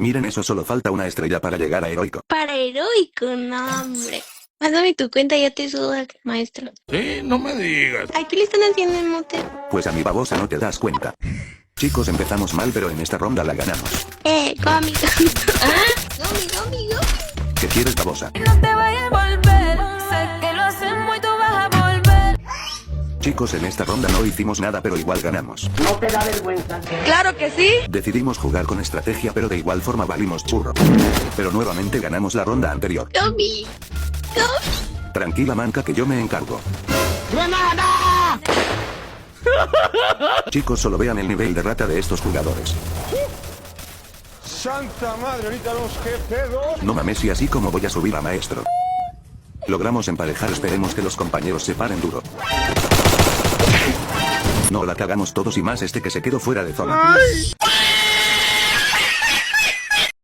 Miren eso, solo falta una estrella para llegar a heroico. Para heroico, no, hombre. Mándame tu cuenta, ya te subo, maestro. Sí, no me digas. Ay, ¿qué le están haciendo en mote? Pues a mi babosa no te das cuenta. Chicos, empezamos mal, pero en esta ronda la ganamos. Gomi. Gomi. ¿Qué quieres, babosa? No te vayas a volver, sé que lo hacemos y tú vas a volver. Chicos, en esta ronda no hicimos nada, pero igual ganamos. ¿No te da vergüenza? Claro que sí. Decidimos jugar con estrategia, pero de igual forma valimos churro. Pero nuevamente ganamos la ronda anterior. Gomi. Tranquila, manca, que yo me encargo. ¡Granada! Chicos, solo vean el nivel de rata de estos jugadores. ¡Santa madre! Ahorita los pedos. No mames, y así como voy a subir a maestro. Logramos emparejar, esperemos que los compañeros se paren duro. No la cagamos todos y más este que se quedó fuera de zona.